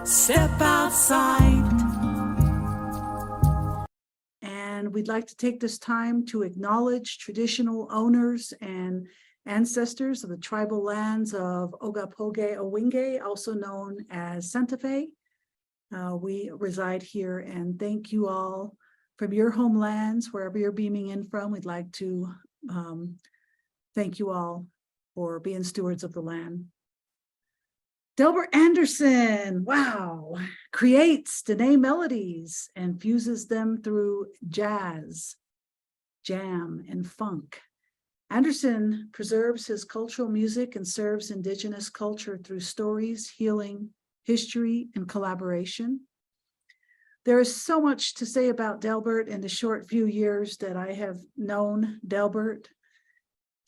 Step outside. And we'd like to take this time to acknowledge traditional owners and ancestors of the tribal lands of Ogapoge Owinge, also known as Santa Fe. We reside here, and thank you all from your homelands, wherever you're beaming in from. We'd like to thank you all for being stewards of the land. Delbert Anderson, wow, creates Diné melodies and fuses them through jazz, jam, and funk. Anderson preserves his cultural music and serves indigenous culture through stories, healing, history, and collaboration. There is so much to say about Delbert in the short few years that I have known Delbert.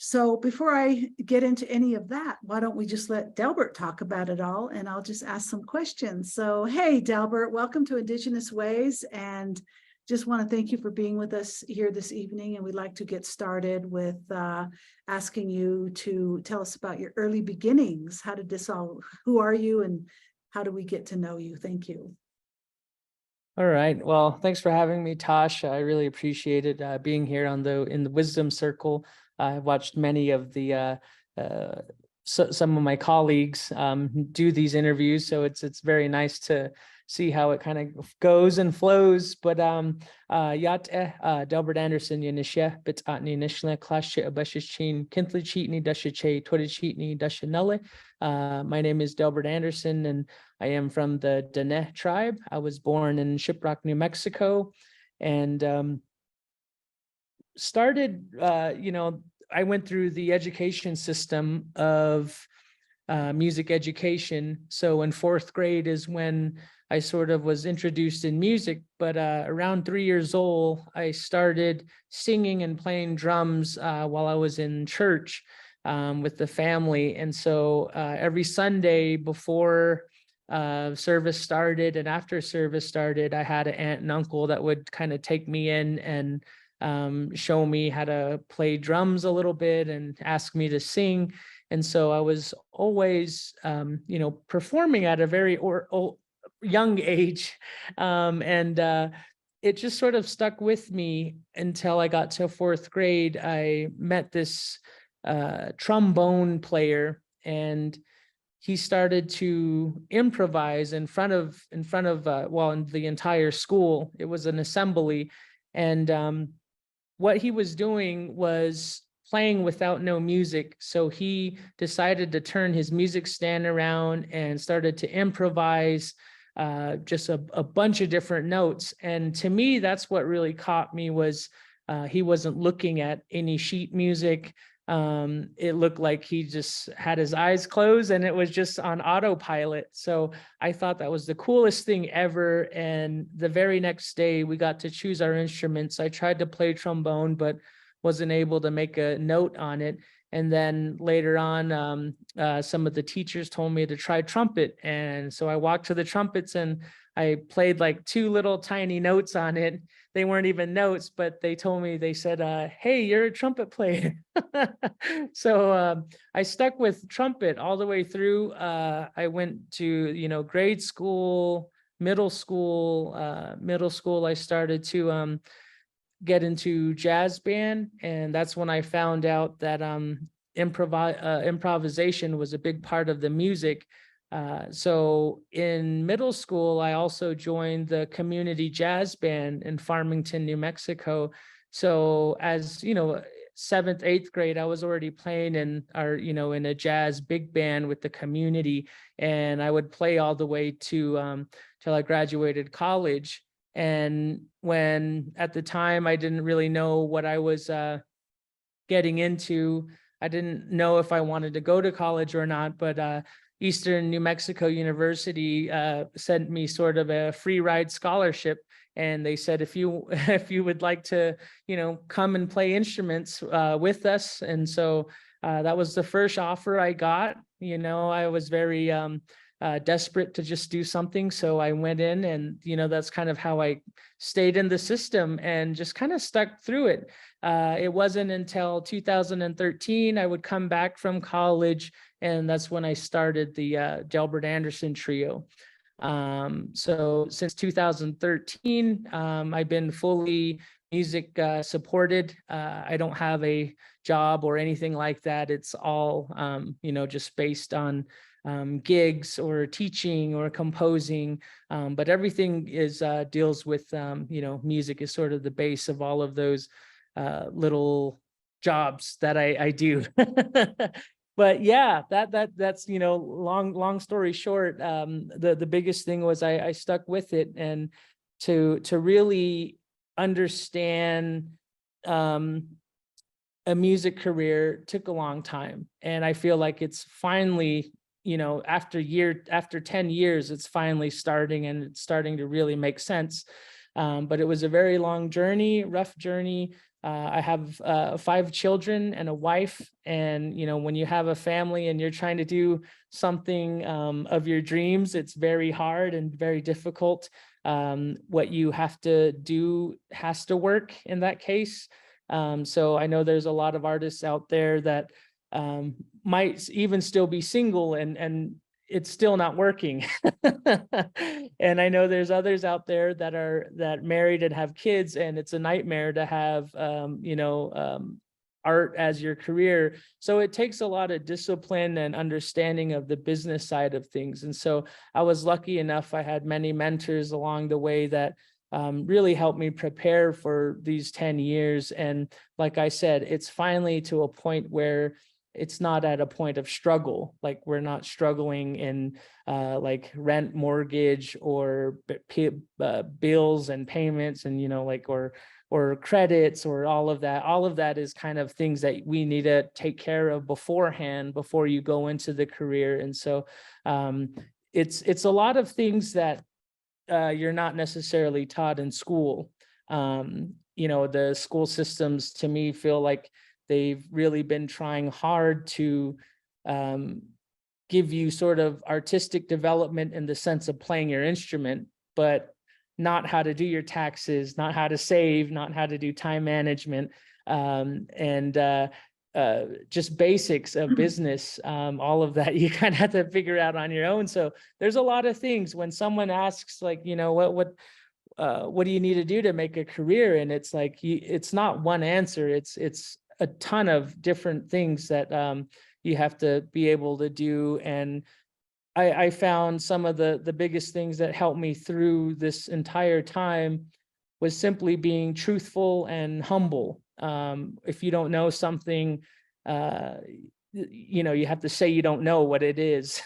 So before I get into any of that, why don't we just let Delbert talk about it all, and I'll just ask some questions. So, hey, Delbert, welcome to Indigenous Ways, and just want to thank you for being with us here this evening. And we'd like to get started with asking you to tell us about your early beginnings. How did this all, who are you, and how do we get to know you? Thank you. All right. Well, thanks for having me, Tosh. I really appreciate it being here in the Wisdom Circle. I've watched many of the some of my colleagues do these interviews, so it's very nice to see how it kind of goes and flows. But Delbert Anderson Yanisha bit atni nishla clash abashichin kintli cheatni dashiche tori cheatni dashanale. My name is Delbert Anderson, and I am from the Diné tribe. I was born in Shiprock, New Mexico, and started, I went through the education system of music education. So in fourth grade is when I sort of was introduced in music, but around 3 years old, I started singing and playing drums while I was in church with the family. And so every Sunday before service started and after service started, I had an aunt and uncle that would kind of take me in and show me how to play drums a little bit and ask me to sing. And so I was always, performing at a very young age. It just sort of stuck with me until I got to fourth grade. I met this trombone player, and he started to improvise in front of in the entire school. It was an assembly. And what he was doing was playing without no music. So he decided to turn his music stand around and started to improvise just a bunch of different notes. And to me, that's what really caught me was he wasn't looking at any sheet music. It looked like he just had his eyes closed and it was just on autopilot. So I thought that was the coolest thing ever. And the very next day we got to choose our instruments. I tried to play trombone, but wasn't able to make a note on it. And then later on, some of the teachers told me to try trumpet. And so I walked to the trumpets and I played like 2 little tiny notes on it. They weren't even notes, but they told me, they said, hey, you're a trumpet player. So I stuck with trumpet all the way through. I went to, grade school, middle school. Middle school, I started to get into jazz band. And that's when I found out that improvisation was a big part of the music. So in middle school, I also joined the community jazz band in Farmington, New Mexico. So as 7th, 8th grade, I was already playing in in a jazz big band with the community, and I would play all the way to till I graduated college. And when at the time I didn't really know what I was getting into, I didn't know if I wanted to go to college or not, but Eastern New Mexico University sent me sort of a free ride scholarship. And they said, if you would like to, come and play instruments with us. And so that was the first offer I got. I was very desperate to just do something. So I went in, and, that's kind of how I stayed in the system and just kind of stuck through it. It wasn't until 2013 I would come back from college, and that's when I started the Delbert Anderson Trio. So since 2013, I've been fully music supported. I don't have a job or anything like that. It's all, just based on gigs or teaching or composing. But everything is deals with, music is sort of the base of all of those little jobs that I do. But yeah, that's long story short, the biggest thing was I stuck with it, and to really understand a music career took a long time, and I feel like it's finally, after 10 years, it's finally starting, and it's starting to really make sense. But it was a very long journey, rough journey. I have 5 children and a wife, and when you have a family and you're trying to do something of your dreams, it's very hard and very difficult. What you have to do has to work in that case. So I know there's a lot of artists out there that might even still be single, and it's still not working. And I know there's others out there that married and have kids, and it's a nightmare to have art as your career. So it takes a lot of discipline and understanding of the business side of things. And so I was lucky enough, I had many mentors along the way that really helped me prepare for these 10 years. And like I said, it's finally to a point where it's not at a point of struggle. Like, we're not struggling in like rent, mortgage, or bills and payments, and or credits, or all of that. All of that is kind of things that we need to take care of beforehand before you go into the career. And so it's a lot of things that you're not necessarily taught in school. The school systems, to me, feel like they've really been trying hard to give you sort of artistic development in the sense of playing your instrument, but not how to do your taxes, not how to save, not how to do time management, and just basics of business. All of that you kind of have to figure out on your own. So there's a lot of things when someone asks, like, what do you need to do to make a career? And it's like, it's not one answer. It's a ton of different things that you have to be able to do. And I found some of the biggest things that helped me through this entire time was simply being truthful and humble. If you don't know something, you have to say you don't know what it is.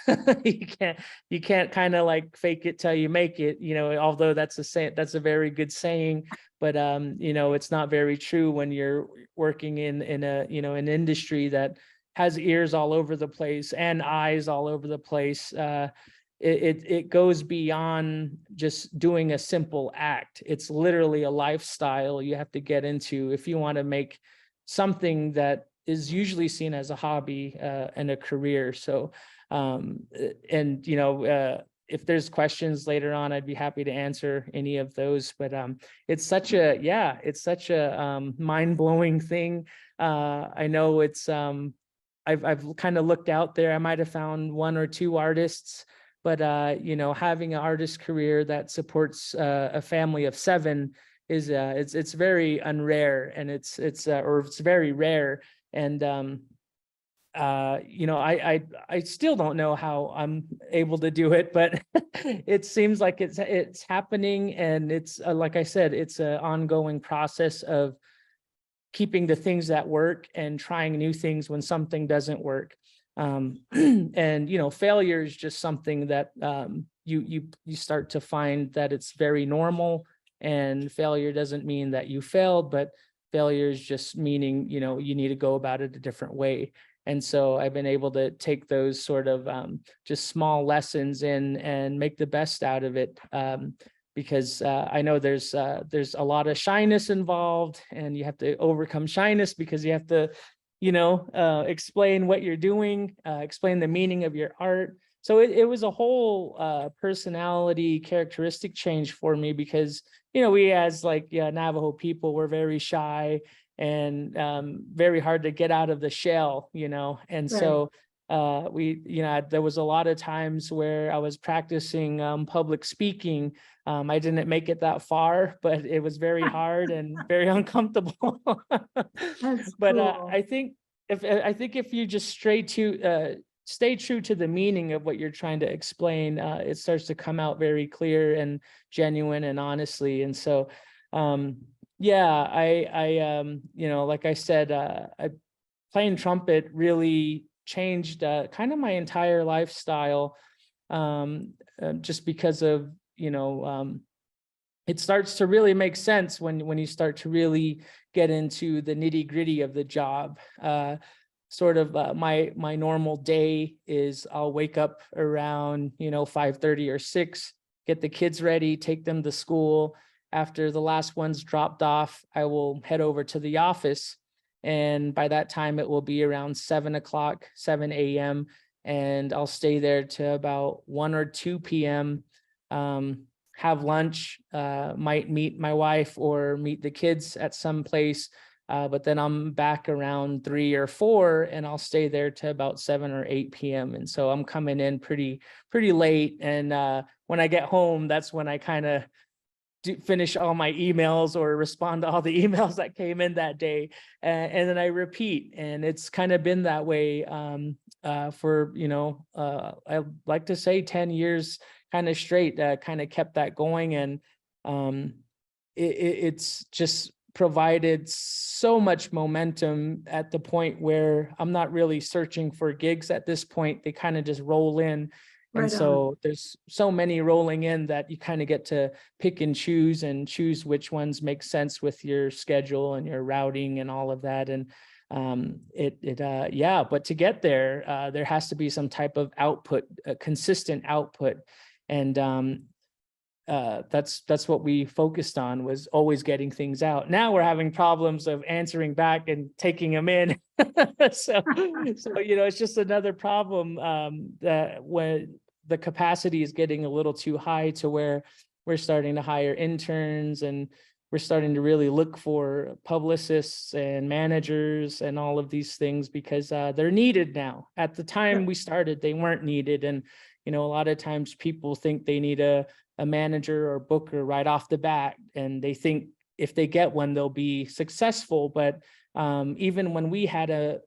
you can't kind of like fake it till you make it, although that's a very good saying, but it's not very true when you're working in an industry that has ears all over the place and eyes all over the place. It goes beyond just doing a simple act. It's literally a lifestyle you have to get into if you want to make something that is usually seen as a hobby and a career. So, if there's questions later on, I'd be happy to answer any of those. But it's such a mind-blowing thing. I know it's I've kind of looked out there. I might have found 1 or 2 artists, but having an artist career that supports a family of 7 is it's very unrare, and it's very rare. And I still don't know how I'm able to do it, but it seems like it's happening. And it's like I said, it's an ongoing process of keeping the things that work and trying new things when something doesn't work. And failure is just something that you start to find that it's very normal. And failure doesn't mean that you failed, but failure is just meaning you need to go about it a different way. And so I've been able to take those sort of just small lessons in and make the best out of it, because I know there's a lot of shyness involved, and you have to overcome shyness because you have to explain what you're doing, explain the meaning of your art. So it was a whole personality characteristic change for me, because we as Navajo people, we're very shy and very hard to get out of the shell, and Right. so there was a lot of times where I was practicing public speaking. I didn't make it that far, but it was very hard and very uncomfortable. That's But cool. I think if you just stay true to the meaning of what you're trying to explain, it starts to come out very clear and genuine and honestly. And so, yeah, like I said, playing trumpet really changed kind of my entire lifestyle, just because of, it starts to really make sense when you start to really get into the nitty gritty of the job. My normal day is I'll wake up around 5:30 or 6, get the kids ready, take them to school. After the last one's dropped off, I will head over to the office, and by that time it will be around 7 o'clock, 7 a.m., and I'll stay there to about 1 or 2 p.m. Have lunch, might meet my wife or meet the kids at some place. But then I'm back around 3 or 4, and I'll stay there to about 7 or 8 p.m. And so I'm coming in pretty late. And when I get home, that's when I kind of finish all my emails or respond to all the emails that came in that day. And then I repeat. And it's kind of been that way for, I like to say 10 years kind of straight, kind of kept that going. And it's just provided so much momentum at the point where I'm not really searching for gigs at this point. They kind of just roll in. And so there's so many rolling in that you kind of get to pick and choose which ones make sense with your schedule and your routing and all of that. And but to get there, there has to be some type of output, a consistent output. And that's what we focused on, was always getting things out. Now we're having problems of answering back and taking them in. so it's just another problem, that when the capacity is getting a little too high, to where we're starting to hire interns, and we're starting to really look for publicists and managers and all of these things, because they're needed now. At the time we started, they weren't needed. And a lot of times people think they need a manager or booker right off the bat, and they think if they get one, they'll be successful. But even when we had a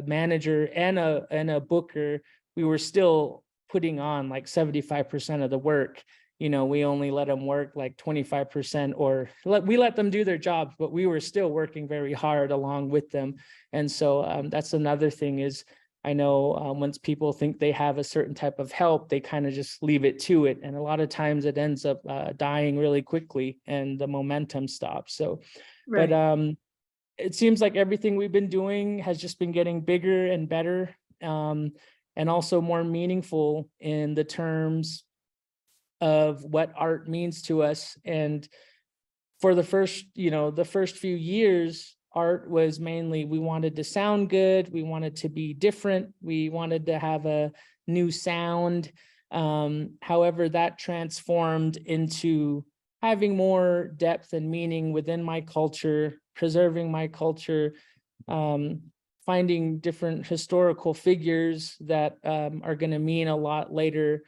manager and a booker, we were still putting on like 75% of the work. We only let them work like 25%, or we let them do their jobs, but we were still working very hard along with them. And so that's another thing is, I know once people think they have a certain type of help, they kind of just leave it to it. And a lot of times it ends up dying really quickly, and the momentum stops. So, but it seems like everything we've been doing has just been getting bigger and better, and also more meaningful in the terms of what art means to us. And for the first few years, art was mainly, we wanted to sound good, we wanted to be different, we wanted to have a new sound. However, that transformed into having more depth and meaning within my culture, preserving my culture, finding different historical figures that are going to mean a lot later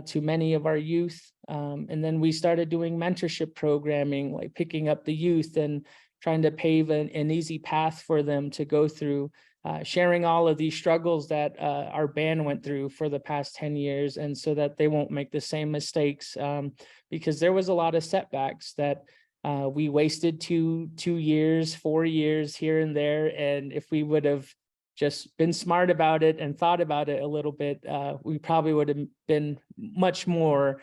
to many of our youth. And then we started doing mentorship programming, like picking up the youth and trying to pave an easy path for them to go through, sharing all of these struggles that our band went through for the past 10 years, and so that they won't make the same mistakes, because there was a lot of setbacks that we wasted 2 years, 4 years here and there. And if we would have just been smart about it and thought about it a little bit, we probably would have been much more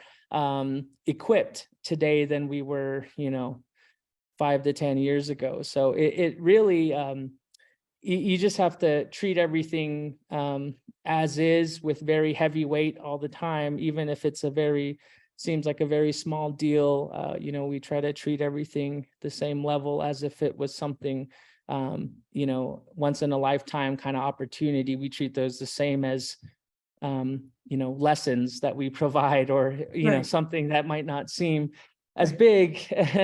equipped today than we were, 5 to 10 years ago. So it really, you just have to treat everything as is, with very heavy weight all the time, even if it's seems like a very small deal. We try to treat everything the same level, as if it was something, once in a lifetime kind of opportunity. We treat those the same as, lessons that we provide, or, something that might not seem as big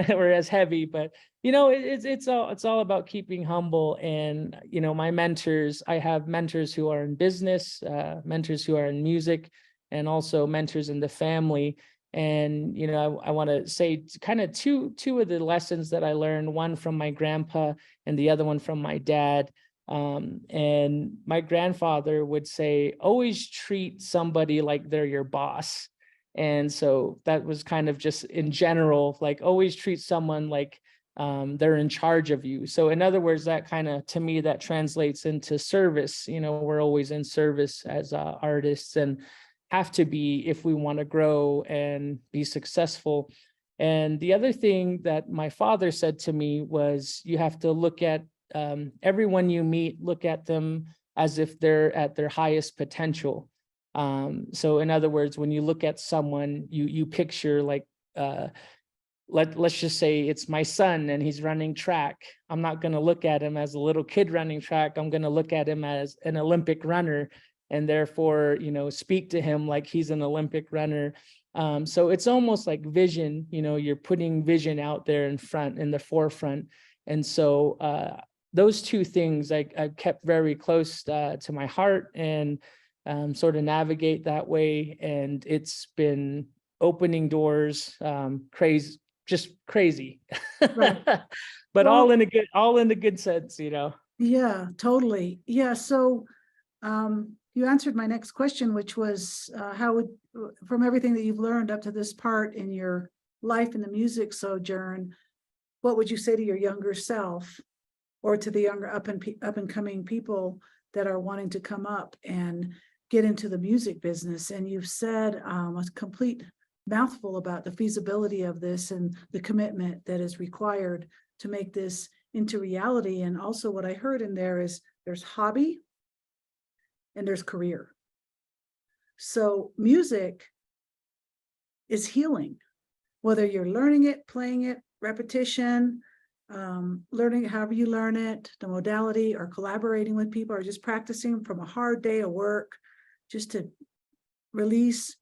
or as heavy, but It's all about keeping humble. And, my mentors, I have mentors who are in business, mentors who are in music, and also mentors in the family. And, I want to say kind of two of the lessons that I learned, one from my grandpa and the other one from my dad. And my grandfather would say, always treat somebody like they're your boss. And so that was kind of just in general, like always treat someone like they're in charge of you. So in other words, that kind of, to me, that translates into service. We're always in service as artists, and have to be if we want to grow and be successful. And the other thing that my father said to me was, you have to look at everyone you meet, look at them as if they're at their highest potential. So in other words, when you look at someone, you picture like, let's just say it's my son and he's running track. I'm not going to look at him as a little kid running track. I'm going to look at him as an Olympic runner, and therefore, speak to him like he's an Olympic runner. So it's almost like vision, you're putting vision out there in the forefront. And so those two things I kept very close to my heart, and sort of navigate that way. And it's been opening doors, just crazy, Right. but Well, all in the good sense, yeah, totally. Yeah. So you answered my next question, which was from everything that you've learned up to this part in your life in the music sojourn, what would you say to your younger self, or to the younger up and coming people that are wanting to come up and get into the music business? And you've said a complete mouthful about the feasibility of this and the commitment that is required to make this into reality. And also what I heard in there is there's hobby and there's career. So music is healing, whether you're learning it, playing it, repetition, learning however you learn it, the modality, or collaborating with people, or just practicing from a hard day of work just to release.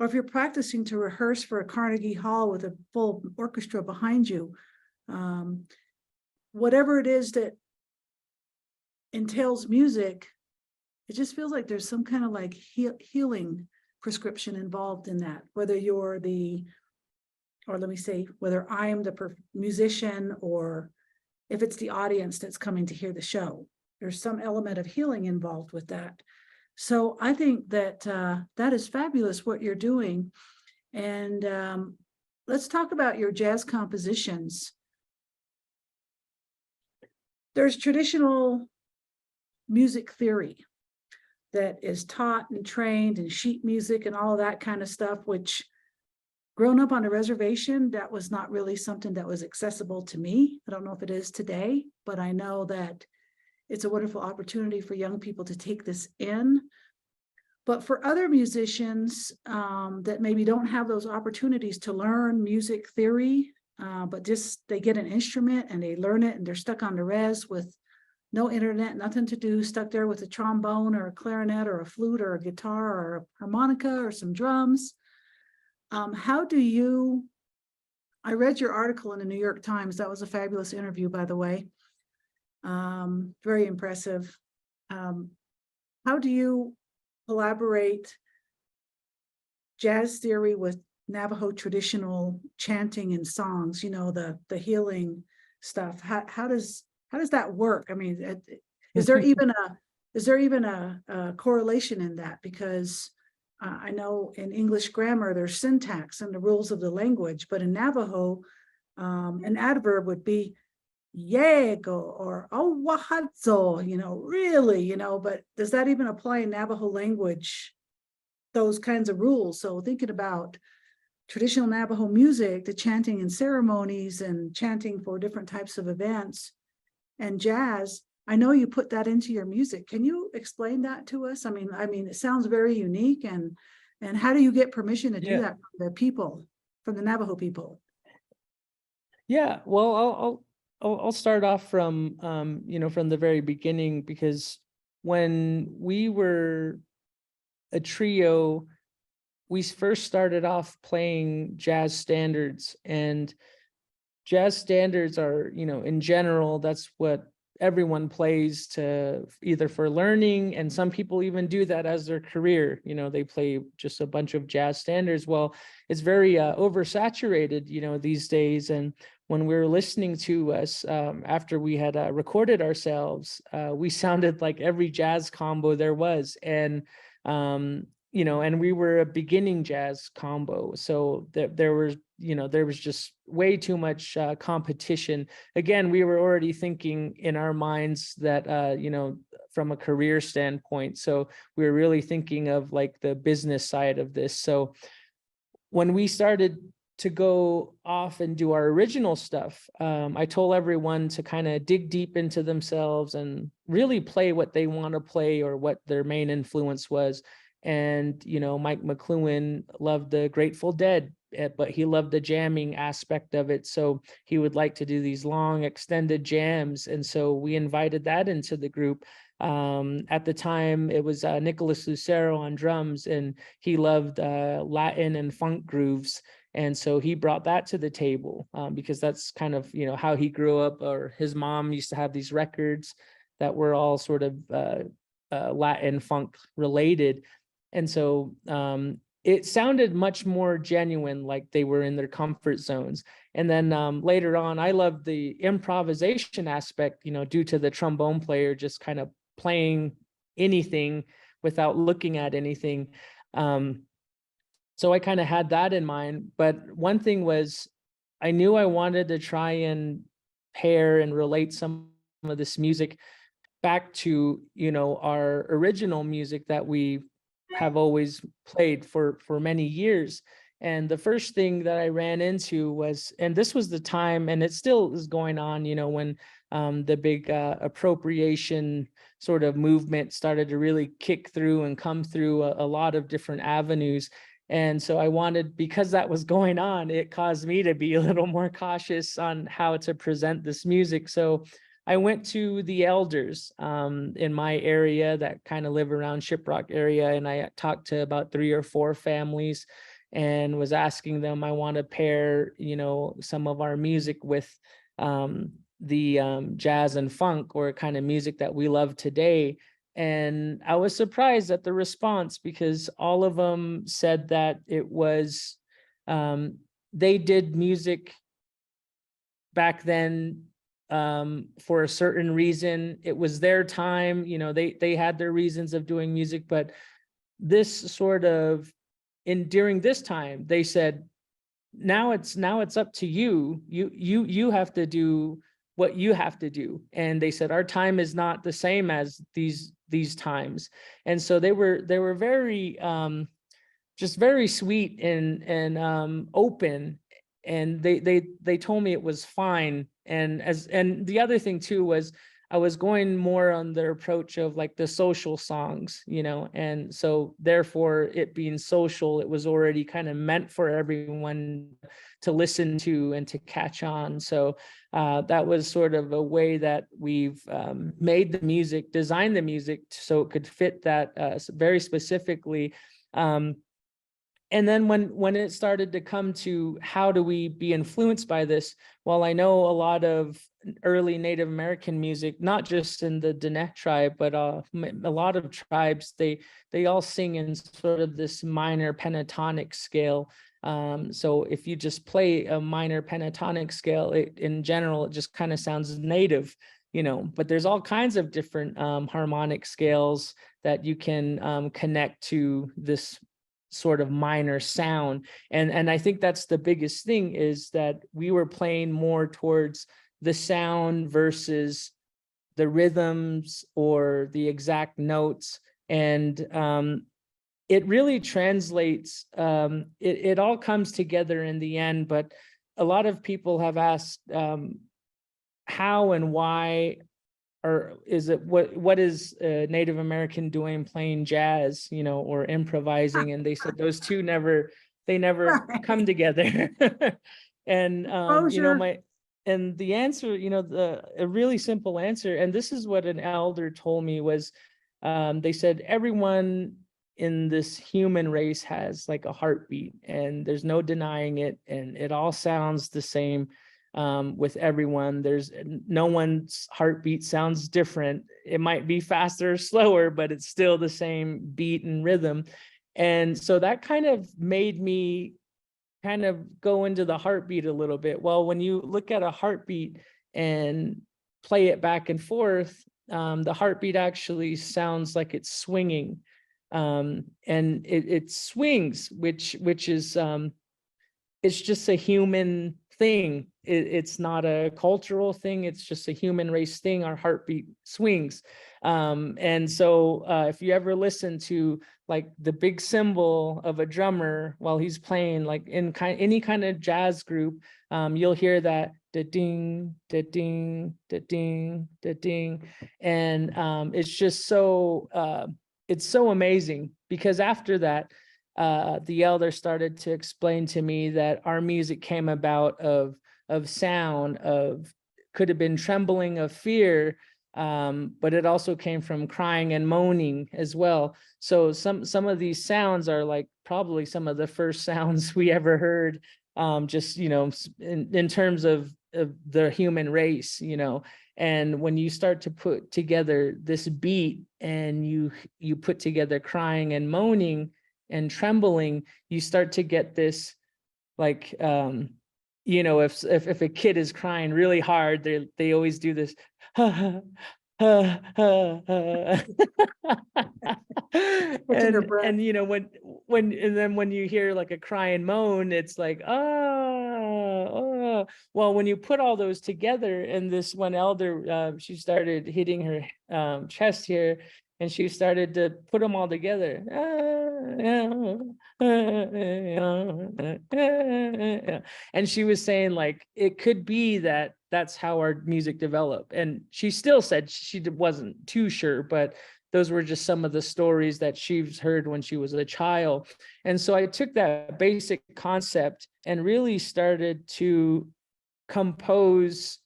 Or if you're practicing to rehearse for a Carnegie Hall with a full orchestra behind you, whatever it is that entails music, it just feels like there's some kind of like healing prescription involved in that, whether you're let me say, whether I am the musician, or if it's the audience that's coming to hear the show, there's some element of healing involved with that. So I think that that is fabulous what you're doing. And let's talk about your jazz compositions. There's traditional music theory that is taught and trained in sheet music and all of that kind of stuff, which, grown up on a reservation, that was not really something that was accessible to me. I don't know if it is today, but I know that it's a wonderful opportunity for young people to take this in. But for other musicians that maybe don't have those opportunities to learn music theory, but just they get an instrument and they learn it and they're stuck on the res with no internet, nothing to do, stuck there with a trombone or a clarinet or a flute or a guitar or a harmonica or some drums. How do you, I read your article in the New York Times. That was a fabulous interview, by the way. Very impressive. How do you collaborate jazz theory with Navajo traditional chanting and songs, the healing stuff? How does that work? I mean, is there even a correlation in that? Because I know in English grammar, there's syntax and the rules of the language, but in Navajo, an adverb would be yego or owahadzo, really, but does that even apply in Navajo language, those kinds of rules? So thinking about traditional Navajo music, the chanting in ceremonies and chanting for different types of events, and jazz, I know you put that into your music. Can you explain that to us? I mean, it sounds very unique, and how do you get permission to do that from the Navajo people? Yeah, well, I'll start off from from the very beginning, because when we were a trio, we first started off playing jazz standards, and jazz standards are, in general, that's what everyone plays to either for learning, and some people even do that as their career. They play just a bunch of jazz standards. Well, it's very oversaturated, these days. And when we were listening to us after we had recorded ourselves, we sounded like every jazz combo there was. And and we were a beginning jazz combo, so there was just way too much competition. Again, we were already thinking in our minds that from a career standpoint, so we were really thinking of like the business side of this. So when we started to go off and do our original stuff, I told everyone to kind of dig deep into themselves and really play what they want to play or what their main influence was. And, Mike McLuhan loved the Grateful Dead, but he loved the jamming aspect of it. So he would like to do these long extended jams. And so we invited that into the group. At the time, it was Nicholas Lucero on drums, and he loved Latin and funk grooves. And so he brought that to the table because that's kind of, how he grew up, or his mom used to have these records that were all sort of Latin funk related. And so it sounded much more genuine, like they were in their comfort zones. And then later on, I loved the improvisation aspect, due to the trombone player just kind of playing anything without looking at anything. So I kind of had that in mind. But one thing was, I knew I wanted to try and pair and relate some of this music back to, our original music that we have always played for many years. And the first thing that I ran into was, and this was the time, and it still is going on, when the big appropriation sort of movement started to really kick through and come through a lot of different avenues. And so I wanted, because that was going on, it caused me to be a little more cautious on how to present this music. So I went to the elders in my area that kind of live around Shiprock area, and I talked to about 3 or 4 families and was asking them, I want to pair, some of our music with the jazz and funk, or kind of music that we love today. And I was surprised at the response, because all of them said that it was, they did music back then for a certain reason. It was their time, they had their reasons of doing music, but this sort of, during this time, they said, now it's up to you. You have to do what you have to do. And they said, our time is not the same as these times. And so they were very just very sweet and open. And they told me it was fine. And the other thing too was, I was going more on their approach of like the social songs, and so therefore it being social, it was already kind of meant for everyone to listen to and to catch on. So that was sort of a way that we've made the music, designed the music so it could fit that very specifically. And then when it started to come to how do we be influenced by this, well, I know a lot of early Native American music, not just in the Diné tribe, but a lot of tribes, they all sing in sort of this minor pentatonic scale. So if you just play a minor pentatonic scale, in general, it just kind of sounds native, but there's all kinds of different harmonic scales that you can connect to this sort of minor sound. And I think that's the biggest thing, is that we were playing more towards the sound versus the rhythms or the exact notes. And it really translates, it all comes together in the end. But a lot of people have asked how and why, or is it what is a Native American doing playing jazz, or improvising? And they said those two never come together. And and the answer, a really simple answer, and this is what an elder told me, was they said everyone in this human race has like a heartbeat, and there's no denying it, and it all sounds the same. with everyone. There's no one's heartbeat sounds different. It might be faster or slower, but it's still the same beat and rhythm. And so that kind of made me kind of go into the heartbeat a little bit. Well, when you look at a heartbeat and play it back and forth, the heartbeat actually sounds like it's swinging. And it swings, which is it's just a human thing. It's not a cultural thing. It's just a human race thing. Our heartbeat swings. And so if you ever listen to like the big cymbal of a drummer while he's playing, like in any kind of jazz group, you'll hear that da ding, da ding, da ding, da ding. And it's just so, it's so amazing, because after that, the elder started to explain to me that our music came about of sound, could have been trembling of fear, but it also came from crying and moaning as well. So some of these sounds are like probably some of the first sounds we ever heard, just, in terms of the human race, And when you start to put together this beat and you put together crying and moaning and trembling, you start to get this, like, if a kid is crying really hard, they always do this and their breath. when you hear like a cry and moan, it's like well, when you put all those together, and this one elder, she started hitting her chest here, and she started to put them all together. And she was saying, like, it could be that that's how our music developed. And she still said she wasn't too sure, but those were just some of the stories that she's heard when she was a child. And so I took that basic concept and really started to compose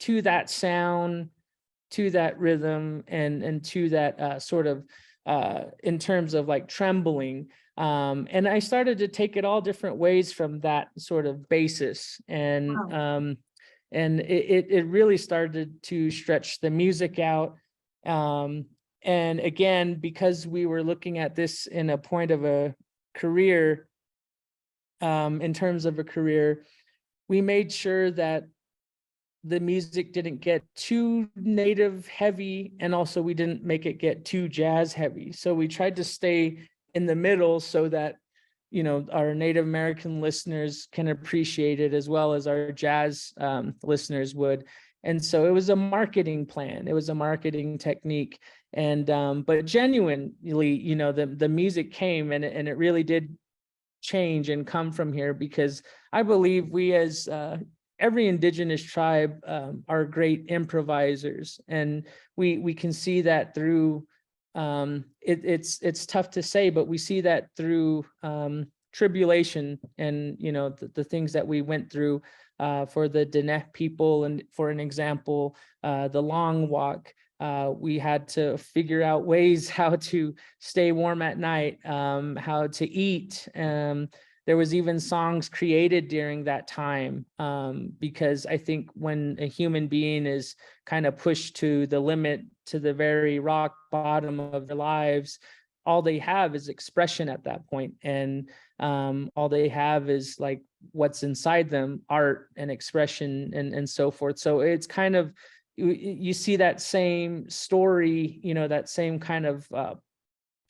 to that sound, to that rhythm, and to that sort of in terms of like trembling. And I started to take it all different ways from that sort of basis. And Wow. And it really started to stretch the music out. And again, because we were looking at this in a point of a career, in terms of a career, we made sure that the music didn't get too native heavy, and also we didn't make it get too jazz heavy. So we tried to stay in the middle so that, our Native American listeners can appreciate it as well as our jazz listeners would. And so it was a marketing plan. It was a marketing technique. And but genuinely, the music came, and it really did change and come from here, because I believe we, as every indigenous tribe, are great improvisers, and we can see that through it's tough to say, but we see that through tribulation, and the things that we went through for the Diné people. And for an example, the long walk, we had to figure out ways how to stay warm at night, how to eat. There was even songs created during that time, because I think when a human being is kind of pushed to the limit, to the very rock bottom of their lives, all they have is expression at that point. And all they have is like what's inside them, art and expression, and so forth. So it's kind of, you see that same story, that same kind of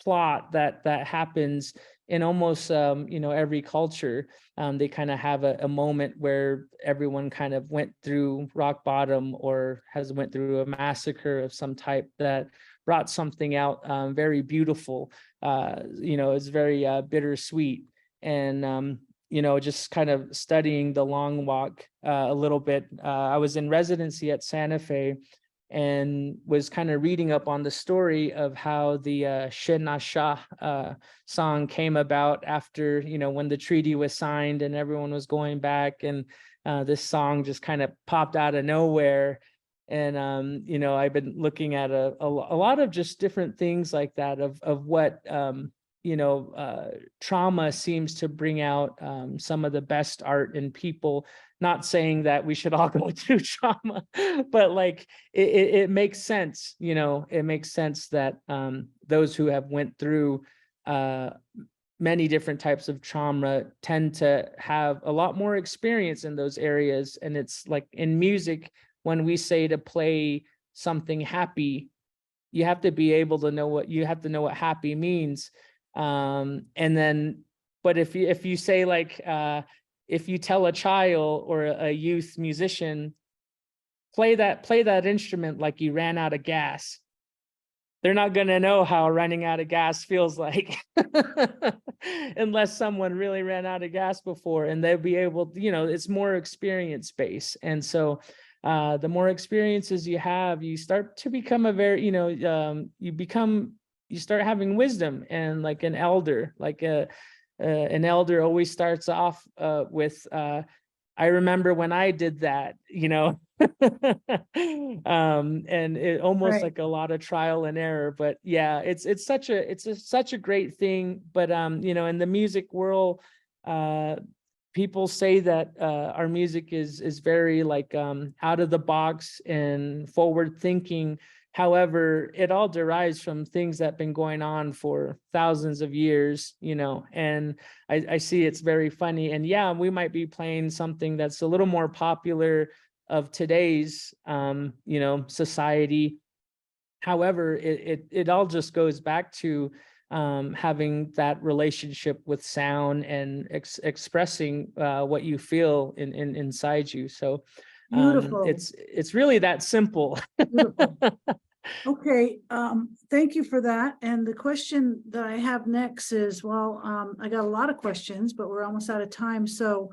plot that happens in almost every culture. They kind of have a moment where everyone kind of went through rock bottom, or has went through a massacre of some type that brought something out very beautiful. It's very bittersweet. And just kind of studying the long walk a little bit. I was in residency at Santa Fe, and was kind of reading up on the story of how the Shenasha song came about after, when the treaty was signed and everyone was going back, and this song just kind of popped out of nowhere. And I've been looking at a lot of just different things like that, of what trauma seems to bring out some of the best art in people, not saying that we should all go through trauma, but like it makes sense, you know, it makes sense that those who have went through many different types of trauma tend to have a lot more experience in those areas. And it's like in music, when we say to play something happy, you have to be able to know what happy means. And then, but if you say like, if you tell a child or a youth musician, play that instrument like you ran out of gas, they're not going to know how running out of gas feels like unless someone really ran out of gas before, and they'll be able, you know, it's more experience based. And so the more experiences you have, you start to become a very, you know, you start having wisdom. And like an elder always starts off with I remember when I did that, you know. And it almost Right. like a lot of trial and error, but yeah, it's such a great thing. But you know, in the music world, people say that our music is very like out of the box and forward thinking. However, it all derives from things that have been going on for thousands of years, you know, and I see it's very funny. And yeah, we might be playing something that's a little more popular of today's, you know, society. However, it all just goes back to having that relationship with sound and expressing what you feel inside you. So Beautiful. it's really that simple. Beautiful. Okay, thank you for that. And the question that I have next is, well, I got a lot of questions, but we're almost out of time. So,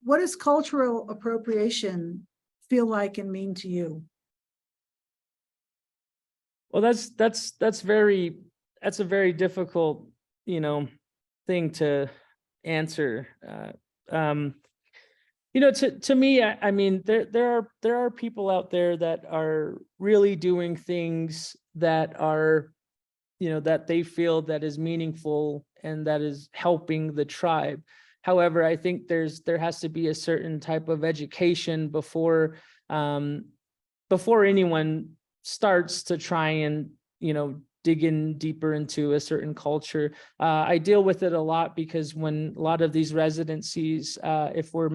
what does cultural appropriation feel like and mean to you? Well, that's a very difficult, you know, thing to answer. You know, to me, I mean, there are people out there that are really doing things that are, you know, that they feel that is meaningful and that is helping the tribe. However, I think there has to be a certain type of education before anyone starts to try and, you know, dig in deeper into a certain culture. I deal with it a lot because when a lot of these residencies, if we're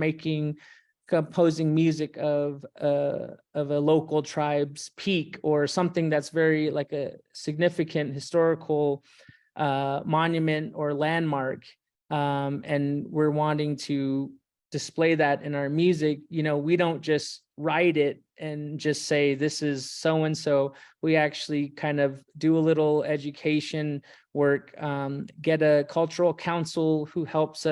composing music of a local tribe's peak or something that's very like a significant historical monument or landmark, and we're wanting to display that in our music, you know, we don't just write it and just say this is so and so. We actually kind of do a little education work, get a cultural council who helps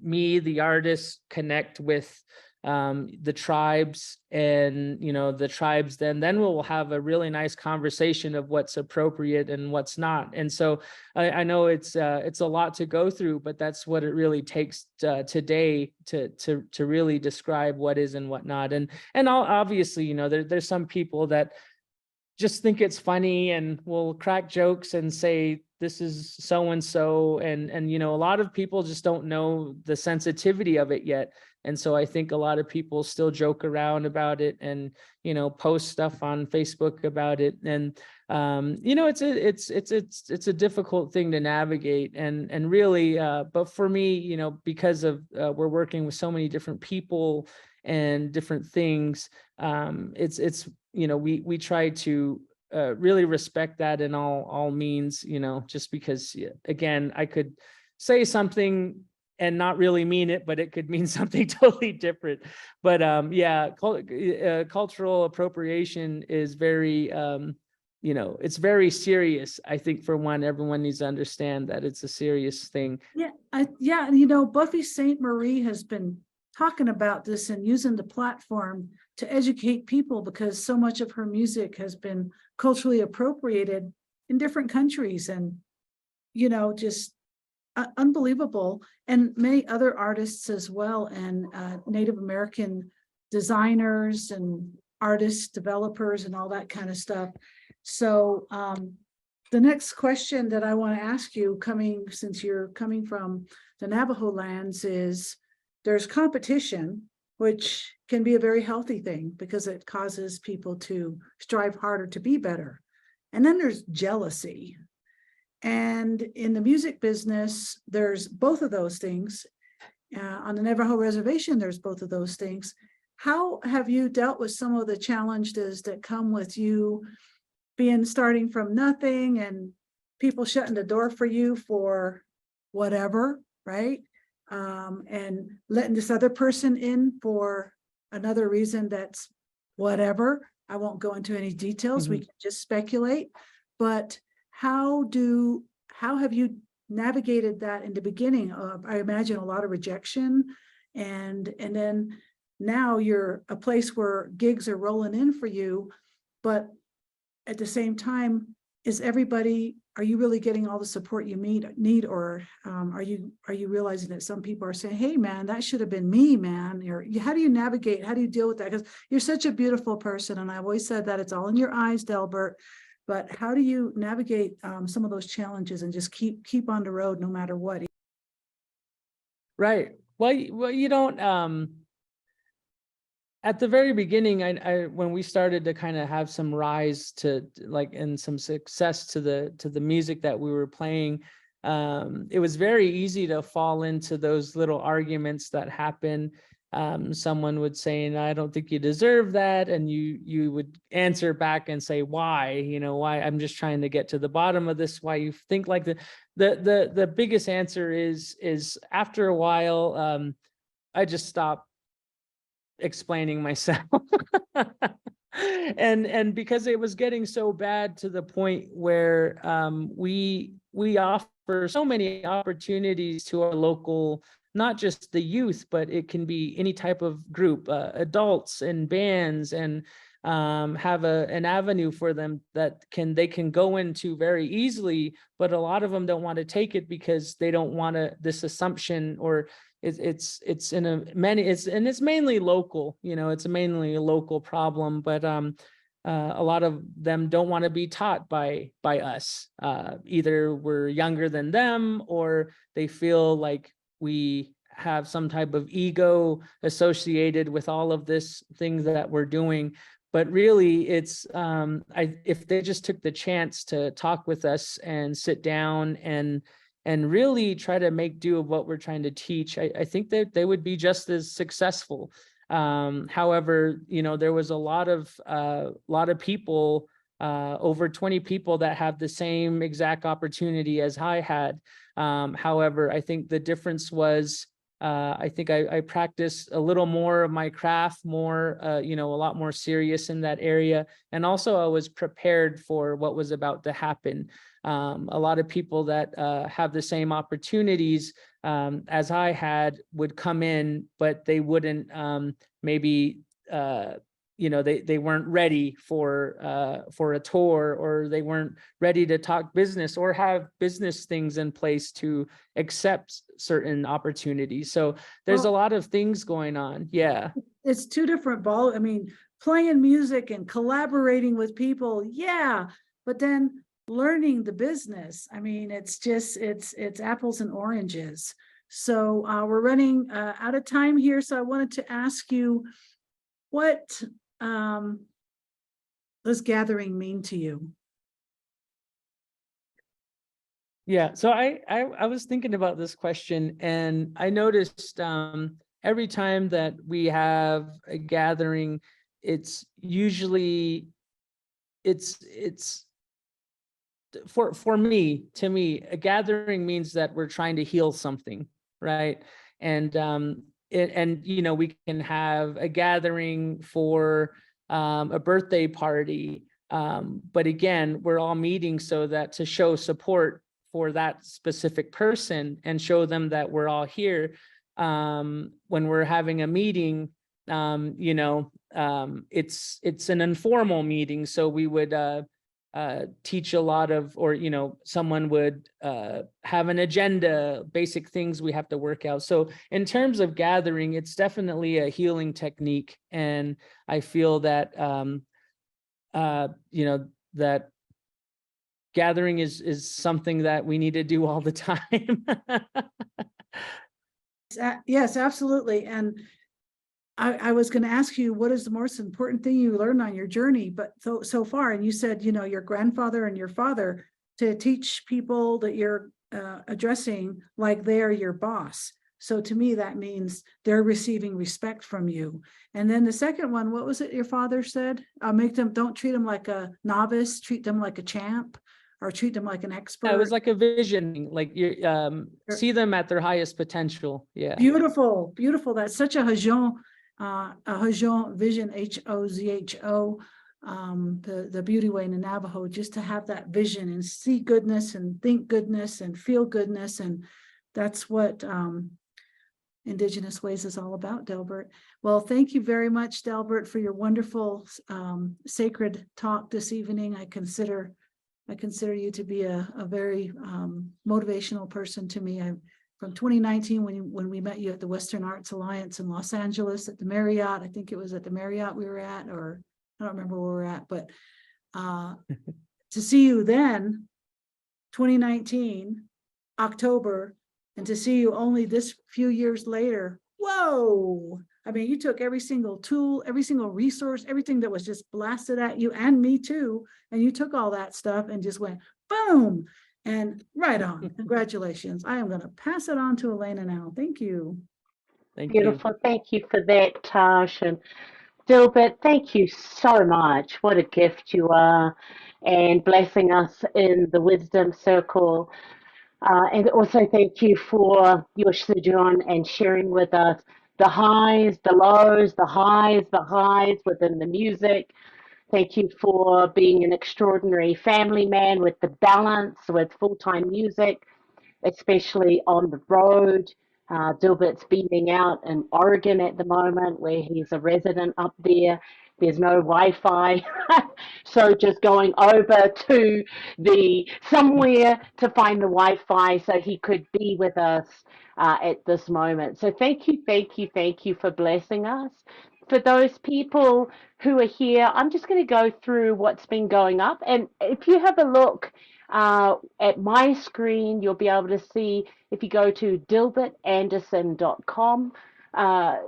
me, the artist, connect with the tribes, and you know, the tribes then we'll have a really nice conversation of what's appropriate and what's not. And so I know it's a lot to go through, but that's what it really takes today to really describe what is and what not. And obviously, you know, there's some people that just think it's funny and will crack jokes and say this is so and so, and you know, a lot of people just don't know the sensitivity of it yet. And so I think a lot of people still joke around about it and, you know, post stuff on Facebook about it. And you know, it's a difficult thing to navigate, and really, but for me, you know, because of we're working with so many different people and different things, it's you know, we try to really respect that in all means, you know, just because, again, I could say something and not really mean it, but it could mean something totally different. But yeah, cultural appropriation is very, you know, it's very serious. I think for one, everyone needs to understand that it's a serious thing. Yeah, yeah, you know, Buffy St. Marie has been talking about this and using the platform to educate people, because so much of her music has been culturally appropriated in different countries, and you know, just unbelievable. And many other artists as well, and Native American designers and artists, developers, and all that kind of stuff. So The next question that I want to ask you, since you're coming from the Navajo lands, is there's competition, which can be a very healthy thing because it causes people to strive harder to be better. And then there's jealousy. And in the music business, there's both of those things. On the Navajo reservation, there's both of those things. How have you dealt with some of the challenges that come with you starting from nothing and people shutting the door for you for whatever, right? And letting this other person in for another reason that's whatever. I won't go into any details. We can just speculate. But how have you navigated that in the beginning of, I imagine, a lot of rejection, and then now you're a place where gigs are rolling in for you, but at the same time, are you really getting all the support you need, or are you realizing that some people are saying, hey man, that should have been me, man? Or how do you navigate, how do you deal with that? Because you're such a beautiful person, and I've always said that it's all in your eyes, Delbert. But how do you navigate some of those challenges and just keep on the road no matter what? Right. Well, you don't. At the very beginning, I when we started to kind of have some rise to and some success to the music that we were playing, it was very easy to fall into those little arguments that happen. Someone would say, I don't think you deserve that. And you would answer back and say, why? Why? I'm just trying to get to the bottom of this. Why you think like the biggest answer is after a while, I just stopped explaining myself. and because it was getting so bad to the point where we offer so many opportunities to our local, not just the youth, but it can be any type of group, adults and bands, and have an avenue for them that they can go into very easily, but a lot of them don't want to take it because they don't want this assumption, or it's mainly local, it's mainly a local problem, but a lot of them don't want to be taught by us. Either we're younger than them, or they feel like we have some type of ego associated with all of this things that we're doing. But really, it's if they just took the chance to talk with us and sit down and really try to make do of what we're trying to teach, I think that they would be just as successful. However, there was a lot of people, over 20 people, that have the same exact opportunity as I had. However, I think the difference was, I think I practiced a little more of my craft, more, a lot more serious in that area. And also I was prepared for what was about to happen. A lot of people that have the same opportunities as I had would come in, but they wouldn't maybe they weren't ready for a tour, or they weren't ready to talk business or have business things in place to accept certain opportunities. So there's a lot of things going on. Yeah. It's two different playing music and collaborating with people. Yeah. But then learning the business. It's apples and oranges. So we're running out of time here. So I wanted to ask you, what does gathering mean to you? Yeah, so I was thinking about this question, and I noticed every time that we have a gathering, it's usually for me, to me, a gathering means that we're trying to heal something, right? And we can have a gathering for a birthday party, but again, we're all meeting so that to show support for that specific person and show them that we're all here. When we're having a meeting, it's an informal meeting, so we would teach a lot of, or someone would have an agenda, basic things we have to work out. So in terms of gathering, it's definitely a healing technique, and I feel that that gathering is something that we need to do all the time. Yes, absolutely. And I was going to ask you, what is the most important thing you learned on your journey? But so far, and you said, your grandfather and your father, to teach people that you're addressing like they're your boss. So to me, that means they're receiving respect from you. And then the second one, what was it your father said? Don't treat them like a novice, treat them like a champ, or treat them like an expert. It was like a vision, like you see them at their highest potential. Yeah. Beautiful, beautiful. That's such a Hajon vision, Hozho, the beauty way in the Navajo, just to have that vision and see goodness and think goodness and feel goodness. And that's what Indigenous Ways is all about, Delbert. Well, thank you very much, Delbert, for your wonderful sacred talk this evening. I consider you to be a very motivational person to me. From 2019, when we met you at the Western Arts Alliance in Los Angeles at the Marriott. I think it was at the Marriott we were at, or I don't remember where we were at, but to see you then, 2019, October, and to see you only this few years later, whoa! I mean, you took every single tool, every single resource, everything that was just blasted at you, and me too, and you took all that stuff and just went, boom! And right on. Congratulations. I am going to pass it on to Elena now. Thank you. Thank you. Beautiful. Thank you for that, Tash. And Dilbert, thank you so much. What a gift you are, and blessing us in the wisdom circle. And also thank you for your sojourn and sharing with us the highs, the lows, the highs within the music. Thank you for being an extraordinary family man with the balance with full-time music, especially on the road. Dilbert's beaming out in Oregon at the moment, where he's a resident up there. There's no Wi-Fi, so just going over to the somewhere to find the Wi-Fi so he could be with us at this moment. So thank you for blessing us. For those people who are here, I'm just going to go through what's been going up, and if you have a look at my screen, you'll be able to see, if you go to delbertanderson.com,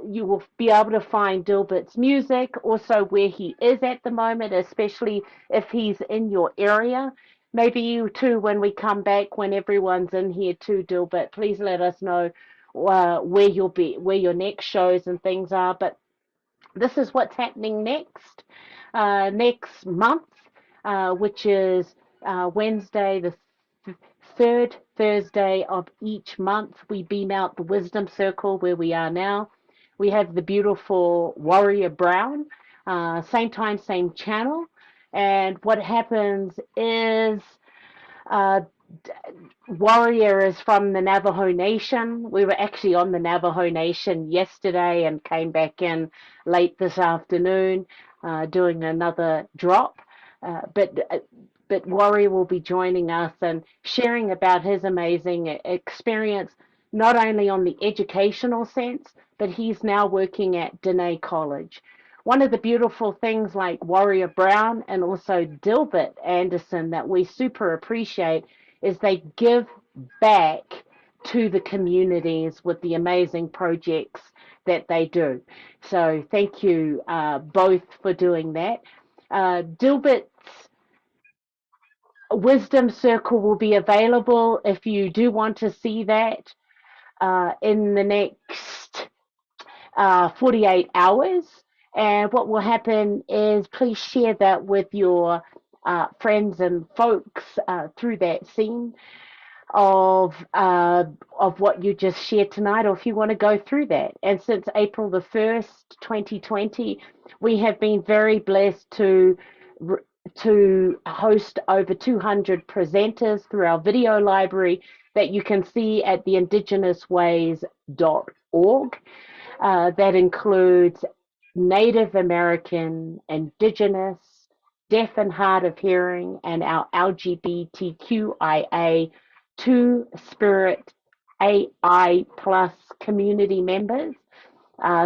you will be able to find Dilbert's music, also where he is at the moment, especially if he's in your area. Maybe you too, when we come back, when everyone's in here too, Dilbert, please let us know where you'll be, where your next shows and things are. But this is what's happening next month, which is Wednesday, the third Thursday of each month. We beam out the Wisdom Circle where we are now. We have the beautiful Warrior Brown, same time, same channel. And what happens is Warrior is from the Navajo Nation. We were actually on the Navajo Nation yesterday and came back in late this afternoon doing another drop. But Warrior will be joining us and sharing about his amazing experience, not only on the educational sense, but he's now working at Diné College. One of the beautiful things like Warrior Brown and also Delbert Anderson that we super appreciate is they give back to the communities with the amazing projects that they do. So thank you both for doing that. Dilbert's Wisdom Circle will be available if you do want to see that in the next 48 hours. And what will happen is please share that with your friends and folks through that scene of what you just shared tonight, or if you want to go through that. And since April the 1st, 2020, we have been very blessed to host over 200 presenters through our video library that you can see at the IndigenousWays.org. That includes Native American, Indigenous, deaf and hard of hearing, and our LGBTQIA Two-Spirit AI plus community members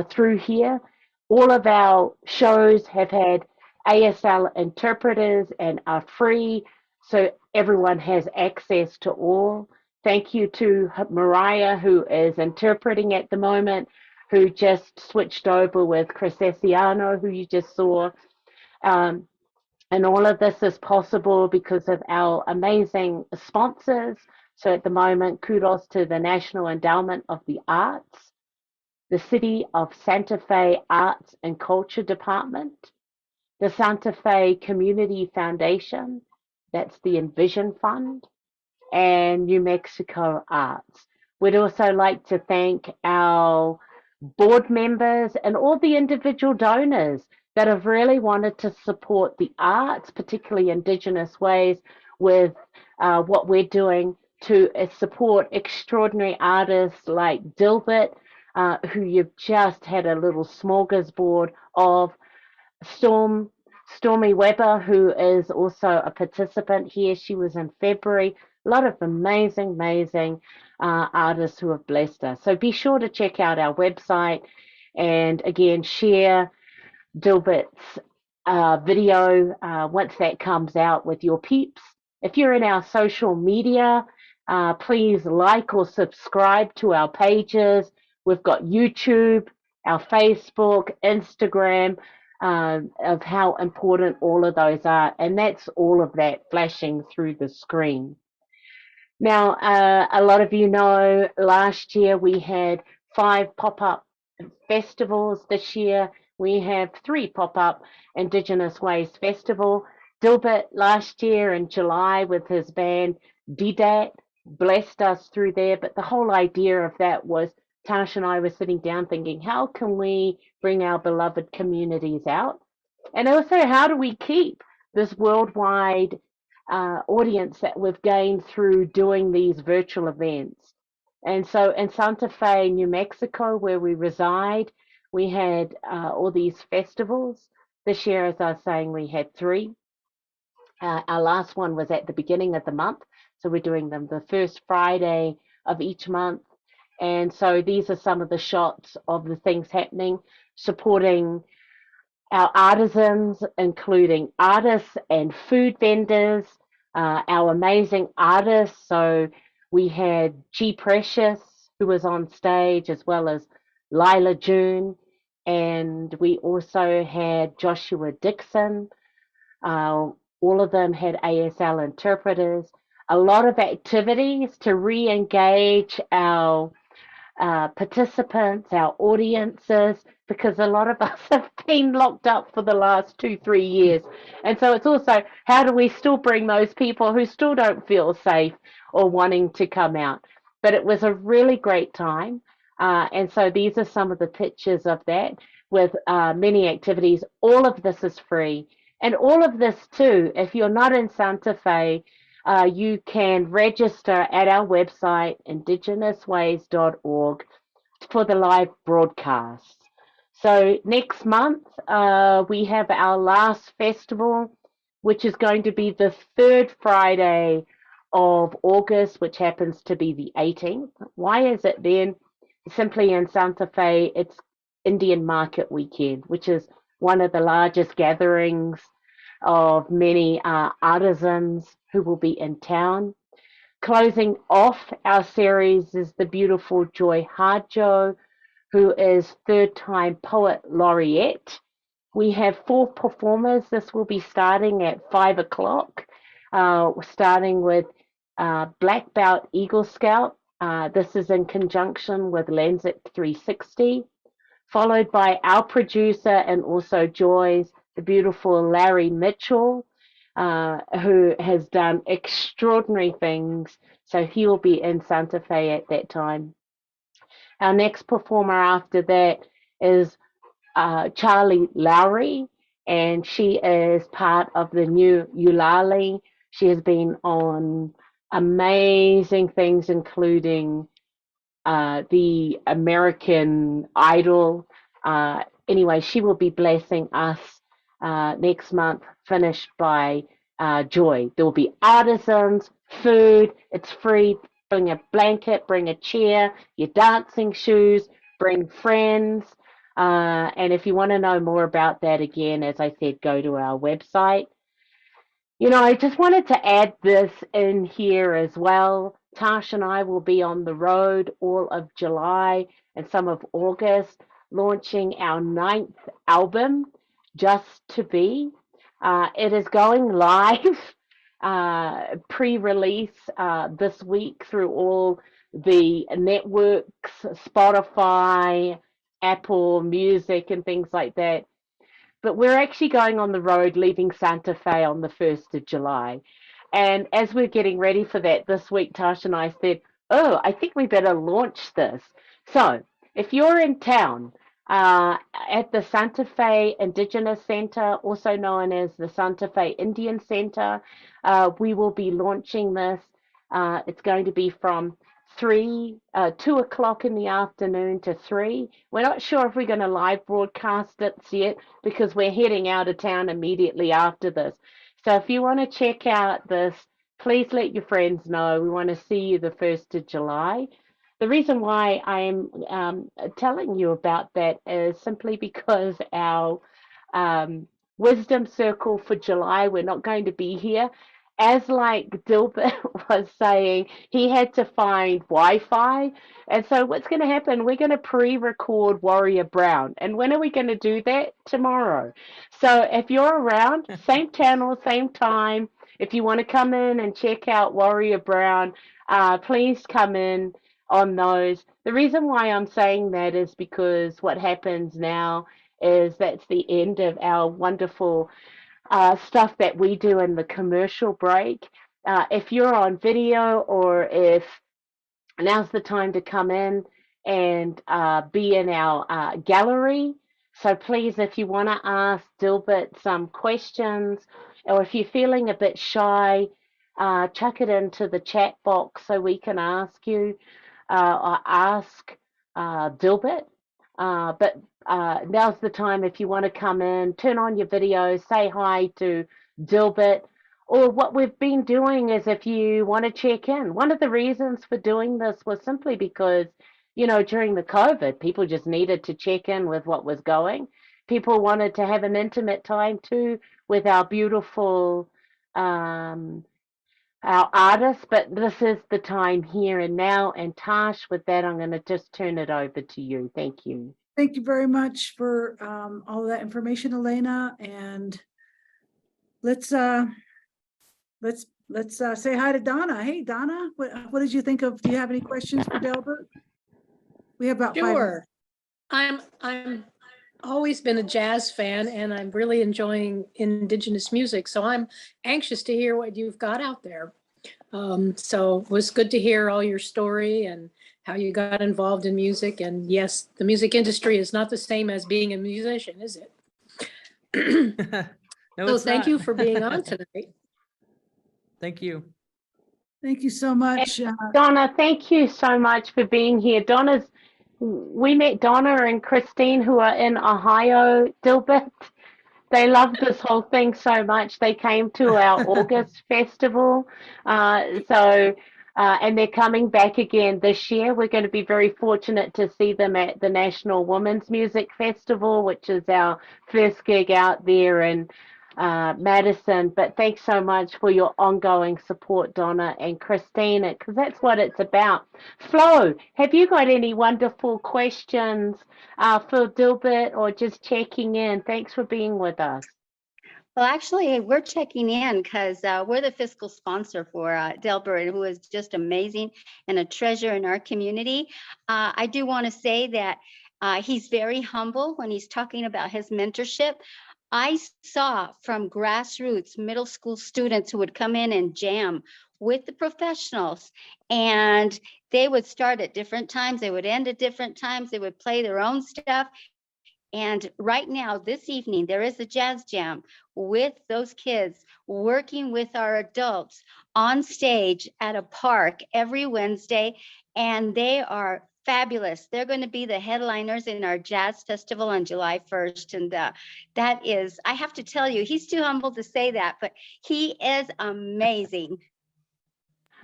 through here. All of our shows have had ASL interpreters and are free, so everyone has access to all. Thank you to Mariah, who is interpreting at the moment, who just switched over with Chris Asiano, who you just saw. Um, and all of this is possible because of our amazing sponsors. So at the moment, kudos to the National Endowment of the Arts, the City of Santa Fe Arts and Culture Department, the Santa Fe Community Foundation, that's the Envision Fund, and New Mexico Arts. We'd also like to thank our board members and all the individual donors that have really wanted to support the arts, particularly Indigenous Ways, with what we're doing to support extraordinary artists like Delbert, who you've just had a little smorgasbord of, Stormy Weber, who is also a participant here. She was in February. A lot of amazing, amazing artists who have blessed us. So be sure to check out our website and again, share Dilbert's video once that comes out with your peeps. If you're in our social media, please like or subscribe to our pages. We've got YouTube, our Facebook, Instagram, of how important all of those are. And that's all of that flashing through the screen. Now, a lot of you know last year we had 5 pop-up festivals. This year we have 3 pop-up Indigenous Ways Festival. Dilbert last year in July with his band Diné blessed us through there, but the whole idea of that was Tash and I were sitting down thinking, how can we bring our beloved communities out? And also, how do we keep this worldwide audience that we've gained through doing these virtual events? And so in Santa Fe, New Mexico, where we reside, we had all these festivals. This year, as I was saying, we had 3. Our last one was at the beginning of the month. So we're doing them the first Friday of each month. And so these are some of the shots of the things happening, supporting our artisans, including artists and food vendors, our amazing artists. So we had G Precious, who was on stage, as well as Lila June. And we also had Joshua Dixon. All of them had ASL interpreters. A lot of activities to re-engage our participants, our audiences, because a lot of us have been locked up for the last 2-3 years. And so it's also, how do we still bring those people who still don't feel safe or wanting to come out? But it was a really great time. And so these are some of the pictures of that with many activities. All of this is free. And all of this too, if you're not in Santa Fe, you can register at our website, IndigenousWays.org, for the live broadcasts. So next month, we have our last festival, which is going to be the 3rd Friday of August, which happens to be the 18th. Why is it then? Simply in Santa Fe, it's Indian Market Weekend, which is one of the largest gatherings of many artisans who will be in town. Closing off our series is the beautiful Joy Harjo, who is 3rd-time Poet Laureate. We have 4 performers. This will be starting at 5 o'clock, starting with Black Belt Eagle Scout. This is in conjunction with Lensic 360, followed by our producer and also Joy's, the beautiful Larry Mitchell, who has done extraordinary things. So he will be in Santa Fe at that time. Our next performer after that is Charlie Lowry, and she is part of the new Eulalie. She has been on amazing things, including the American Idol. Anyway, she will be blessing us next month, finished by Joy. There will be artisans, food, it's free. Bring a blanket, bring a chair, your dancing shoes, bring friends. And if you want to know more about that, again, as I said, go to our website. You know, I just wanted to add this in here as well. Tash and I will be on the road all of July and some of August, launching our ninth album, Just to Be. It is going live, pre-release this week through all the networks, Spotify, Apple Music, and things like that. But we're actually going on the road, leaving Santa Fe on the 1st of July. And as we're getting ready for that this week, Tasha and I said, oh, I think we better launch this. So if you're in town at the Santa Fe Indigenous Center, also known as the Santa Fe Indian Center, we will be launching this. It's going to be from 2 o'clock in the afternoon to 3. We're not sure if we're going to live broadcast it yet because we're heading out of town immediately after this. So if you want to check out this, please let your friends know. We want to see you the 1st of July. The reason why I'm telling you about that is simply because our wisdom circle for July, we're not going to be here. As like Delbert was saying, he had to find Wi-Fi. And so what's going to happen? We're going to pre-record Warrior Brown. And when are we going to do that? Tomorrow. So if you're around, same channel, same time, if you want to come in and check out Warrior Brown, please come in on those. The reason why I'm saying that is because what happens now is that's the end of our wonderful stuff that we do in the commercial break. If you're on video or if now's the time to come in and be in our gallery. So please, if you want to ask Dilbert some questions or if you're feeling a bit shy, chuck it into the chat box so we can ask you or ask Dilbert. But now's the time if you want to come in, turn on your video, say hi to Dilbert. Or what we've been doing is if you want to check in, one of the reasons for doing this was simply because, you know, during the COVID, people just needed to check in with what was going. People wanted to have an intimate time too with our beautiful our artists, but this is the time here and now. And Tash, with that, I'm going to just turn it over to you. Thank you. Thank you very much for all of that information, Elena. And let's say hi to Donna. Hey, Donna, what did you think of? Do you have any questions for Delbert? We have about 5 minutes. Sure. I'm always been a jazz fan and I'm really enjoying indigenous music. So I'm anxious to hear what you've got out there. So it was good to hear all your story and how you got involved in music. And yes, the music industry is not the same as being a musician, is it? No, so it's thank not. you for being on tonight. Thank you. Thank you so much. Donna, thank you so much for being here. We met Donna and Christine who are in Ohio, Dilbert. They loved this whole thing so much. They came to our August festival. And they're coming back again this year. We're going to be very fortunate to see them at the National Women's Music Festival, which is our first gig out there in Madison. But thanks so much for your ongoing support, Donna and Christina, because that's what it's about. Flo, have you got any wonderful questions for Dilbert or just checking in? Thanks for being with us. Well, actually, we're checking in because we're the fiscal sponsor for Delbert, who is just amazing and a treasure in our community. I do want to say that he's very humble when he's talking about his mentorship. I saw from grassroots middle school students who would come in and jam with the professionals, and they would start at different times. They would end at different times. They would play their own stuff. And right now, this evening, there is a jazz jam with those kids working with our adults on stage at a park every Wednesday. And they are fabulous. They're going to be the headliners in our jazz festival on July 1st. And that is, I have to tell you, he's too humble to say that, but he is amazing.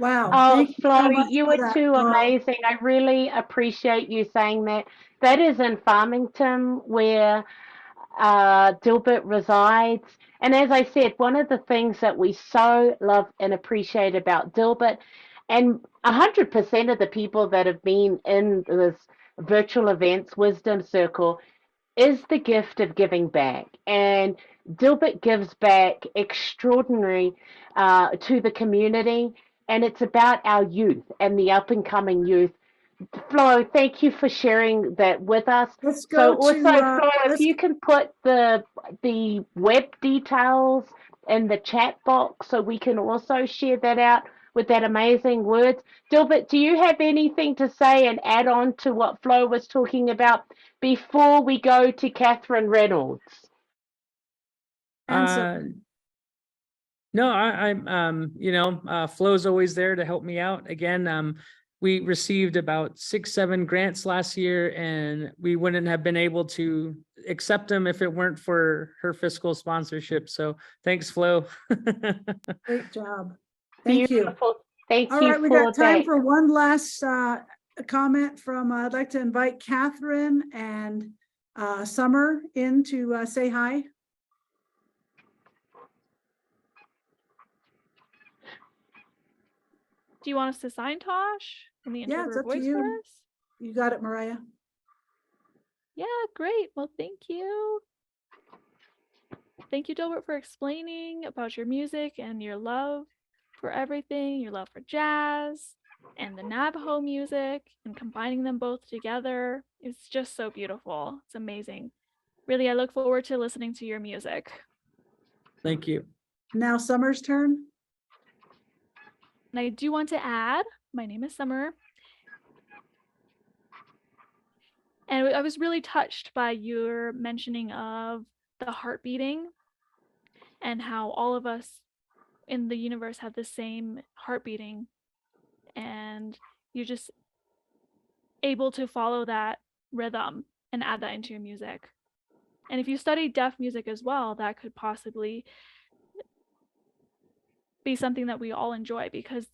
Wow. Oh, Thank Flo, so you much for were that, too Flo. amazing. I really appreciate you saying that. That is in Farmington where Dilbert resides. And as I said, one of the things that we so love and appreciate about Dilbert, and 100% of the people that have been in this virtual events wisdom circle, is the gift of giving back. And Dilbert gives back extraordinary to the community, and it's about our youth and the up and coming youth. Flo, thank you for sharing that with us. Let's So go also, to, Flo, if let's, you can put the web details in the chat box so we can also share that out with that amazing words. Dilbert, do you have anything to say and add on to what Flo was talking about before we go to Catherine Reynolds? answer. No, I'm Flo's always there to help me out. Again, we received about 6-7 grants last year, and we wouldn't have been able to accept them if it weren't for her fiscal sponsorship. So thanks, Flo. Great job. Thank you. Beautiful. Thank All you right, we for got time that. for one last comment from, I'd like to invite Catherine and Summer in to say hi. Do you want us to sign Tosh? Can the Yeah, it's interpreter up to voice for you. us? You got it, Mariah. Yeah, great. Well, thank you. Thank you, Delbert, for explaining about your music and your love for everything, your love for jazz and the Navajo music, and combining them both together. It's just so beautiful. It's amazing. Really, I look forward to listening to your music. Thank you. Now Summer's turn. And I do want to add, my name is Summer. And I was really touched by your mentioning of the heart beating and how all of us in the universe have the same heart beating. And you're just able to follow that rhythm and add that into your music. And if you study deaf music as well, that could possibly be something that we all enjoy, because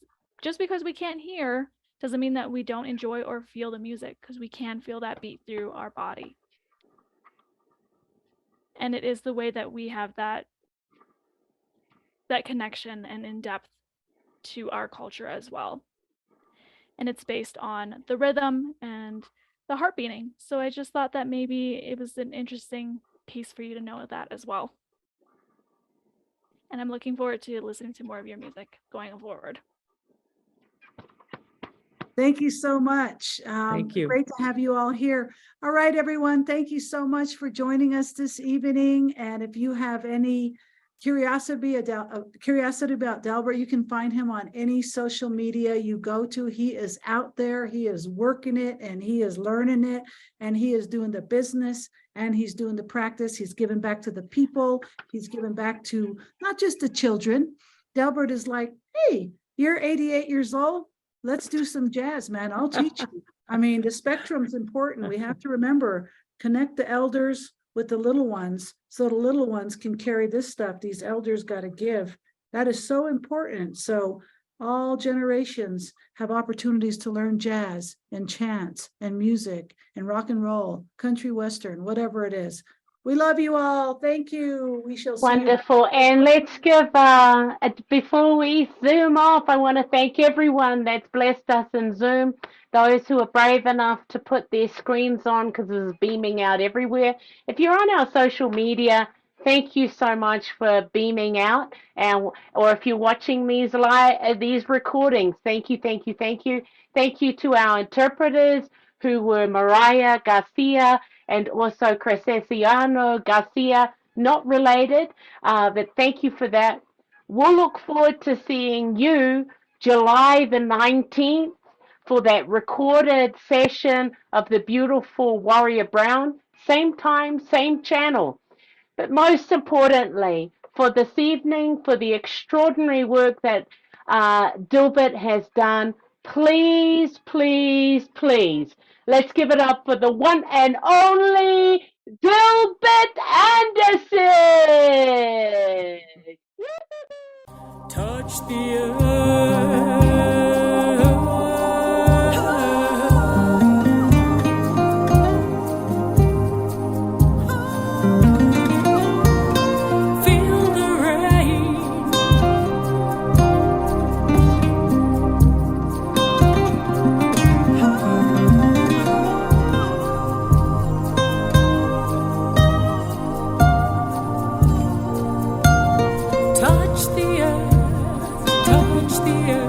just because we can't hear doesn't mean that we don't enjoy or feel the music, because we can feel that beat through our body. And it is the way that we have that connection and in depth to our culture as well. And it's based on the rhythm and the heart beating. So I just thought that maybe it was an interesting piece for you to know that as well. And I'm looking forward to listening to more of your music going forward. Thank you so much. Thank you. Great to have you all here. All right, everyone. Thank you so much for joining us this evening. And if you have any curiosity about Delbert, you can find him on any social media you go to. He is out there, he is working it, and he is learning it, and he is doing the business, and he's doing the practice. He's giving back to the people. He's giving back to not just the children. Delbert is like, hey, you're 88 years old. Let's do some jazz, man. I'll teach you. I mean, the spectrum's important. We have to remember, connect the elders with the little ones, so the little ones can carry this stuff these elders got to give. That is so important. So all generations have opportunities to learn jazz and chants and music and rock and roll, country western, whatever it is. We love you all. Thank you. We shall see you. Wonderful. And let's give, before we Zoom off, I want to thank everyone that's blessed us in Zoom, those who are brave enough to put their screens on because this is beaming out everywhere. If you're on our social media, thank you so much for beaming out. Or if you're watching these recordings, thank you, thank you, thank you. Thank you to our interpreters who were Mariah Garcia and also Crescesiano Garcia, not related, but thank you for that. We'll look forward to seeing you July the 19th for that recorded session of the beautiful Warrior Brown. Same time, same channel. But most importantly, for this evening, for the extraordinary work that Dilbert has done, please, please, please, let's give it up for the one and only Delbert Anderson. Touch the earth. Feel the the